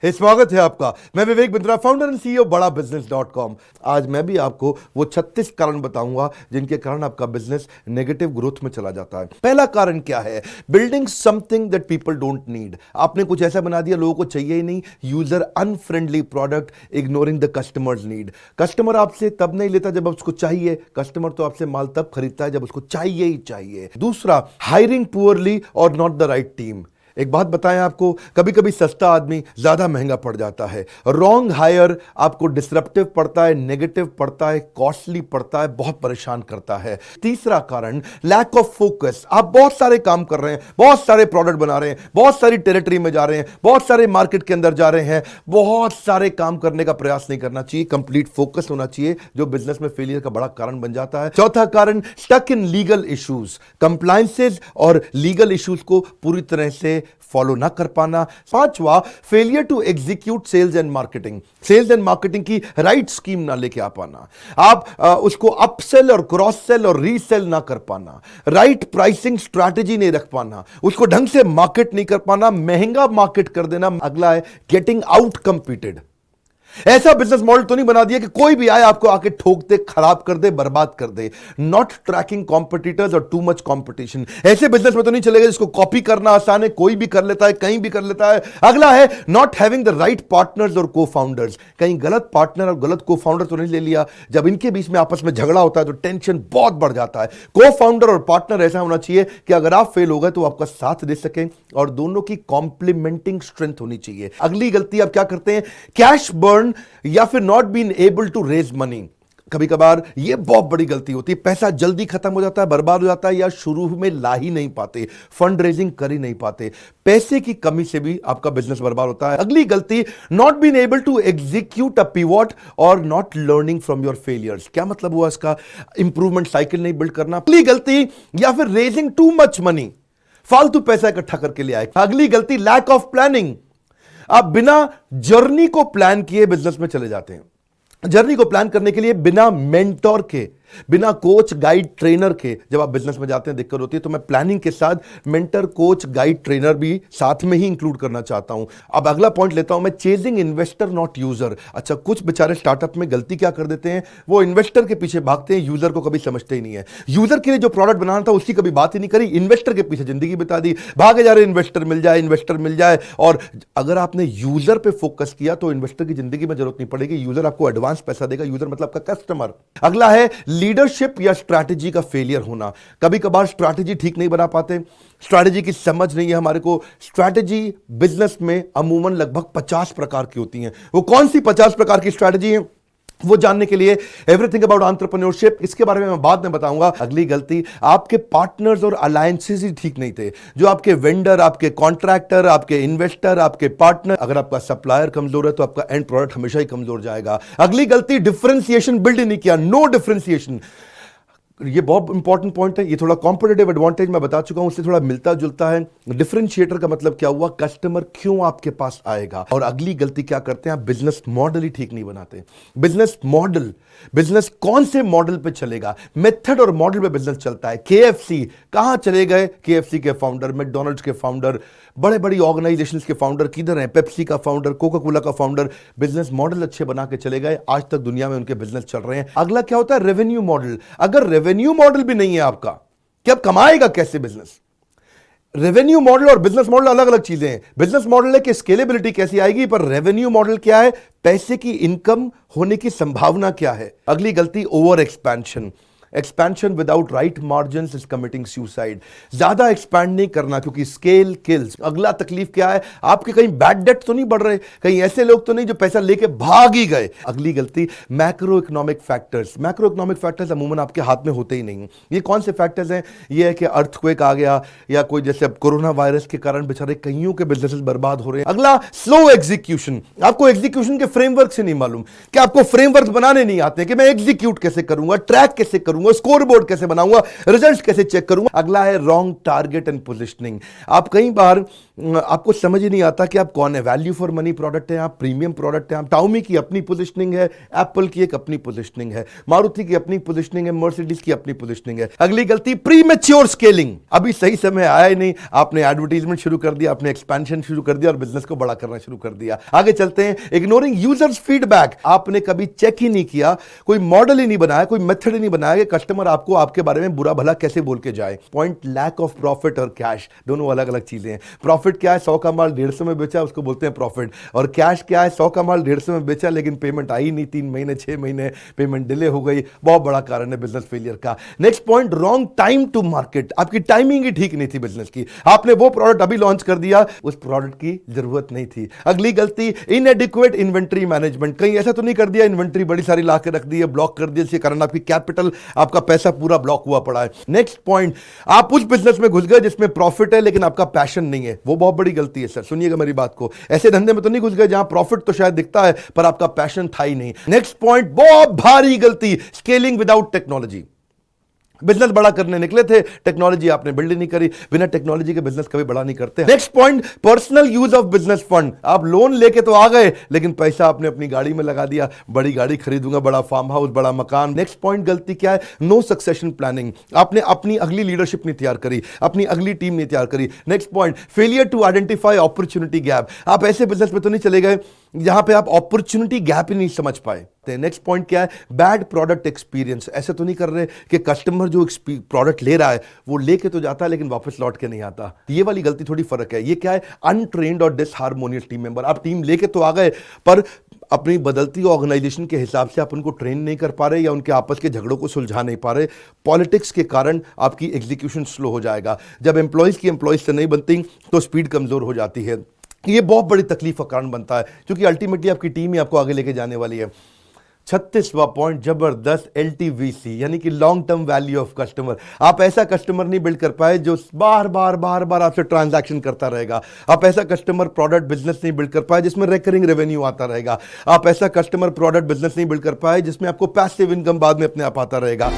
स्वागत है आपका। मैं Vivek Bindra, founder and CEO बड़ा बिजनेस.com। आज मैं भी आपको वो 36 कारण बताऊंगा जिनके कारण आपका बिजनेस नेगेटिव ग्रोथ में चला जाता है। पहला कारण क्या है? Building something that people don't need. आपने कुछ ऐसा बना दिया लोगों को चाहिए ही नहीं। User unfriendly product, ignoring the customers need. Customer आपसे तब नहीं लेता जब उसको चाहिए। कस्टमर तो आपसे माल तब खरीदता है जब उसको चाहिए ही चाहिए। दूसरा, हायरिंग पुअरली और नॉट द राइट टीम। एक बात बताएं आपको, कभी कभी सस्ता आदमी ज्यादा महंगा पड़ जाता है। रॉन्ग हायर आपको डिसरप्टिव पड़ता है, नेगेटिव पड़ता है, कॉस्टली पड़ता है, बहुत परेशान करता है। तीसरा कारण, लैक ऑफ फोकस। आप बहुत सारे काम कर रहे हैं, बहुत सारे प्रोडक्ट बना रहे हैं, बहुत सारी टेरिटरी में जा रहे हैं, बहुत सारे मार्केट के अंदर जा रहे हैं, बहुत सारे काम करने का प्रयास नहीं करना चाहिए। कंप्लीट फोकस होना चाहिए, जो बिजनेस में फेलियर का बड़ा कारण बन जाता है। चौथा कारण, stuck in legal issues. Compliances और लीगल इश्यूज को पूरी तरह से फॉलो ना कर पाना। पांचवा, failure to execute sales and marketing. Sales and marketing की राइट स्कीम ना लेके आ पाना। आप उसको अपसेल और क्रॉस सेल और रीसेल ना कर पाना। राइट प्राइसिंग स्ट्रैटेजी नहीं रख पाना। उसको ढंग से मार्केट नहीं कर पाना, महंगा मार्केट कर देना। अगला है गेटिंग आउट कंपीटेड। ऐसा बिजनेस मॉडल तो नहीं बना दिया कि कोई भी आए आपको आके ठोक दे, खराब कर दे, बर्बाद कर दे। नॉट ट्रैकिंग कॉम्पिटिटर्स और टू मच कॉम्पिटिशन। ऐसे बिजनेस में तो नहीं चलेगा जिसको कॉपी करना आसान है, कोई भी कर लेता है, कहीं भी कर लेता है। अगला है not having the right partners और को फाउंडर्स। कहीं गलत पार्टनर और गलत को फाउंडर तो नहीं ले लिया। जब इनके बीच में आपस में झगड़ा होता है तो टेंशन बहुत बढ़ जाता है। को फाउंडर और पार्टनर ऐसा होना चाहिए कि अगर आप फेल हो गए तो आपका साथ दे सकें और दोनों की कॉम्प्लीमेंटिंग स्ट्रेंथ होनी चाहिए। अगली गलती आप क्या करते हैं? कैश बर्न या फिर not been able to raise money. कभी कभार ये बहुत बड़ी गलती होती है। पैसा जल्दी खत्म हो जाता है, बर्बाद हो जाता है, या शुरू में ला ही नहीं पाते, फंड रेजिंग कर ही नहीं पाते। पैसे की कमी से भी आपका बिजनेस बर्बाद होता है। अगली गलती, not been able to execute a pivot और not learning from your failures. क्या मतलब हुआ इसका? इंप्रूवमेंट साइकिल नहीं बिल्ड करना। अगली गलती, या फिर रेजिंग टू मच मनी, फालतू पैसा इकट्ठा करके ले आए। अगली गलती, लैक ऑफ प्लानिंग। आप बिना जर्नी को प्लान किए बिजनेस में चले जाते हैं। जर्नी को प्लान करने के लिए बिना मेंटोर के, बिना कोच गाइड ट्रेनर के जब आप बिजनेस में जाते हैं दिक्कत होती है। तो मैं प्लानिंग के साथ मेंटर, कोच, गाइड, ट्रेनर भी साथ में ही इंक्लूड करना चाहता हूं। अब अगला पॉइंट लेता हूं मैं, चेजिंग इन्वेस्टर नॉट यूजर। अच्छा, कुछ बेचारे स्टार्टअप में गलती क्या कर देते हैं, वो इन्वेस्टर के पीछे भागते हैं, यूजर को कभी समझते ही नहीं है। यूजर के लिए जो प्रोडक्ट बनाना था उसकी कभी बात ही नहीं करी, इन्वेस्टर के पीछे जिंदगी बिता दी, भागे जा रहे इन्वेस्टर मिल जाए, इन्वेस्टर मिल जाए। और अगर आपने यूजर पे फोकस किया तो इन्वेस्टर की जिंदगी में जरूरत नहीं पड़ेगी। यूजर आपको एडवांस पैसा देगा। यूजर मतलब आपका कस्टमर। अगला है लीडरशिप या स्ट्रैटेजी का फेलियर होना। कभी कभार स्ट्रैटेजी ठीक नहीं बना पाते, स्ट्रैटेजी की समझ नहीं है हमारे को। स्ट्रैटेजी बिजनेस में अमूमन लगभग 50 प्रकार की होती हैं। वो कौन सी 50 प्रकार की स्ट्रैटेजी है वो जानने के लिए एवरीथिंग अबाउट एंटरप्रेन्योरशिप, इसके बारे में मैं बाद में बताऊंगा। अगली गलती, आपके पार्टनर्स और अलायंसेस ही ठीक नहीं थे। जो आपके वेंडर, आपके कॉन्ट्रैक्टर, आपके इन्वेस्टर, आपके पार्टनर, अगर आपका सप्लायर कमजोर है तो आपका एंड प्रोडक्ट हमेशा ही कमजोर जाएगा। अगली गलती, डिफरेंशिएशन बिल्ड नहीं किया, नो डिफरेंशिएशन। ये बहुत इंपॉर्टेंट पॉइंट है। ये थोड़ा कॉम्पिटिटिव एडवांटेज मैं बता चुका हूं, उससे थोड़ा मिलता जुलता है। डिफरेंशिएटर का मतलब क्या हुआ? कस्टमर क्यों आपके पास आएगा। और अगली गलती क्या करते हैं? आप बिजनेस मॉडल ही ठीक नहीं बनाते। बिजनेस मॉडल, बिजनेस कौन से मॉडल पे चलेगा, मेथड और मॉडल पे बिजनेस चलता है। केएफसी कहां चले गए? केएफसी के फाउंडर, मैकडॉनल्ड्स के फाउंडर, बड़े बड़ी ऑर्गेनाइजेशंस के फाउंडर किधर हैं? पेप्सी का फाउंडर, कोका कोला का फाउंडर। बिजनेस मॉडल अच्छे बना के चले गए, आज तक दुनिया में उनके बिजनेस चल रहे हैं। अगला क्या होता है? Revenue model. अगर रेवेन्यू मॉडल भी नहीं है आपका, कि अब कमाएगा कैसे बिजनेस? रेवेन्यू मॉडल और बिजनेस मॉडल अलग अलग चीजें हैं। बिजनेस मॉडल है कि स्केलेबिलिटी कैसी आएगी, पर रेवेन्यू मॉडल क्या है? पैसे की इनकम होने की संभावना क्या है। अगली गलती, over expansion. Expansion without right margins is committing suicide. ज्यादा एक्सपैंड नहीं करना क्योंकि स्केल किल्स। अगला तकलीफ क्या है? आपके कहीं बैड डेट तो नहीं बढ़ रहे, कहीं ऐसे लोग तो नहीं जो पैसा लेके भाग ही गए। अगली गलती, macro economic factors. Macro economic factors अमूमन आपके हाथ में होते ही नहीं। ये कौन से फैक्टर्स हैं? ये है कि अर्थक्वेक आ गया, या कोई जैसे अब कोरोना वायरस के कारण बेचारे कईयों के बिजनेसेस बर्बाद हो रहे हैं। अगला, स्लो एग्जीक्यूशन। आपको एग्जीक्यूशन के फ्रेमवर्क से नहीं मालूम, कि आपको फ्रेमवर्क बनाने नहीं आते कि मैं एग्जीक्यूट कैसे करूंगा, ट्रैक कैसे करूंगा, करूंगा, स्कोर बोर्ड कैसे बनाऊंगा, रिजल्ट कैसे चेक करूंगा। अगला है रॉन्ग टारगेट एंड पोजिशनिंग। आप कई बार आपको समझ ही नहीं आता कि आप कौन है। वैल्यू फॉर मनी प्रोडक्ट है, आप प्रीमियम प्रोडक्ट है, आप टाउमी की अपनी पोजिशनिंग है, एप्पल की एक अपनी पोजिशनिंग है, मारुति की अपनी पोजिशनिंग है, मर्सिडीज की अपनी पोजिशनिंग है। अगली गलती प्रीमेच्योर स्केलिंग। अभी सही समय आया ही नहीं, आपने एडवर्टाइजमेंट शुरू कर दिया, आपने एक्सपेंशन शुरू कर दिया और बिजनेस को बड़ा करना शुरू कर दिया। आगे चलते हैं, इग्नोरिंग यूजर्स फीडबैक। आपने कभी चेक ही नहीं किया, कोई मॉडल ही नहीं बनाया, कोई मेथड ही नहीं बनाया कि कस्टमर आपको आपके बारे में बुरा भला कैसे बोल के जाए। पॉइंट लैक ऑफ प्रॉफिट और कैश, दोनों अलग अलग चीजें हैं। प्रॉफिट क्या है, 100 का माल 150 में बेचा, उसको बोलते हैं प्रॉफिट। और कैश क्या है, 100 का माल 150 में बेचा लेकिन पेमेंट आई नहीं, 3 महीने 6 महीने पेमेंट डिले हो गई, बहुत बड़ा कारण है बिजनेस फेलियर का। Next point, wrong time to market. आपकी टाइमिंग ही ठीक नहीं थी बिजनेस की, आपने वो प्रोडक्ट अभी लॉन्च कर दिया, उस प्रोडक्ट की जरूरत नहीं थी। अगली गलती, इनएडिक्वेट इन्वेंट्री मैनेजमेंट। कहीं ऐसा तो नहीं कर दिया इन्वेंट्री बड़ी सारी ला के रख दी है, ब्लॉक कर दिया, जिसके कारण आपकी कैपिटल, आपका पैसा पूरा ब्लॉक हुआ पड़ा है। नेक्स्ट पॉइंट, आप उस बिजनेस में घुस गए जिसमें प्रॉफिट है लेकिन आपका पैशन नहीं है, वो बहुत बड़ी गलती है सर, सुनिएगा मेरी बात को। ऐसे धंधे में तो नहीं घुस गए जहां प्रॉफिट तो शायद दिखता है पर आपका पैशन था ही नहीं। नेक्स्ट पॉइंट, बहुत भारी गलती, स्केलिंग विदाउट टेक्नोलॉजी। बिजनेस बड़ा करने निकले थे, टेक्नोलॉजी आपने बिल्ड नहीं करी, बिना टेक्नोलॉजी के बिजनेस कभी बड़ा नहीं करते। Next point, personal use of business fund. आप लोन लेके तो आ गए लेकिन पैसा आपने अपनी गाड़ी में लगा दिया, बड़ी गाड़ी खरीदूंगा, बड़ा फार्म हाउस, बड़ा मकान। नेक्स्ट पॉइंट गलती क्या है, नो सक्सेशन प्लानिंग। आपने अपनी अगली लीडरशिप नहीं तैयार करी, अपनी अगली टीम नहीं तैयार करी। Next point, failure to identify opportunity gap. आप ऐसे बिजनेस में तो नहीं चले गए जहां पे आप अपॉर्चुनिटी गैप ही नहीं समझ पाए। नेक्स्ट पॉइंट क्या है, बैड प्रोडक्ट एक्सपीरियंस। ऐसे तो नहीं कर रहे कि कस्टमर जो प्रोडक्ट ले रहा है वो लेके तो जाता है लेकिन वापस लौट के नहीं आता। ये वाली गलती थोड़ी फर्क है। ये क्या है, अनट्रेन्ड और डिसहार्मोनियस टीम मेंबर। आप टीम लेके तो आ गए पर अपनी बदलती ऑर्गेनाइजेशन के हिसाब से आप उनको ट्रेन नहीं कर पा रहे या उनके आपस के झगड़ों को सुलझा नहीं पा रहे। पॉलिटिक्स के कारण आपकी एग्जीक्यूशन स्लो हो जाएगा। जब एम्प्लॉयज की एम्प्लॉयज से नहीं बनती तो स्पीड कमजोर हो जाती है। ये बहुत बड़ी तकलीफ का कारण बनता है क्योंकि अल्टीमेटली आपकी टीम ही आपको आगे लेके जाने वाली है। 36वां पॉइंट, जबरदस्त LTVC यानी कि long term value of customer. आप ऐसा कस्टमर नहीं बिल्ड कर पाए जो बार बार आपसे ट्रांजैक्शन करता रहेगा। आप ऐसा कस्टमर प्रोडक्ट बिजनेस नहीं बिल्ड कर पाए जिसमें रिकरिंग रेवेन्यू आता रहेगा। आप ऐसा कस्टमर प्रोडक्ट बिजनेस नहीं बिल्ड कर पाए जिसमें आपको पैसिव इनकम बाद में अपने आप आता रहेगा।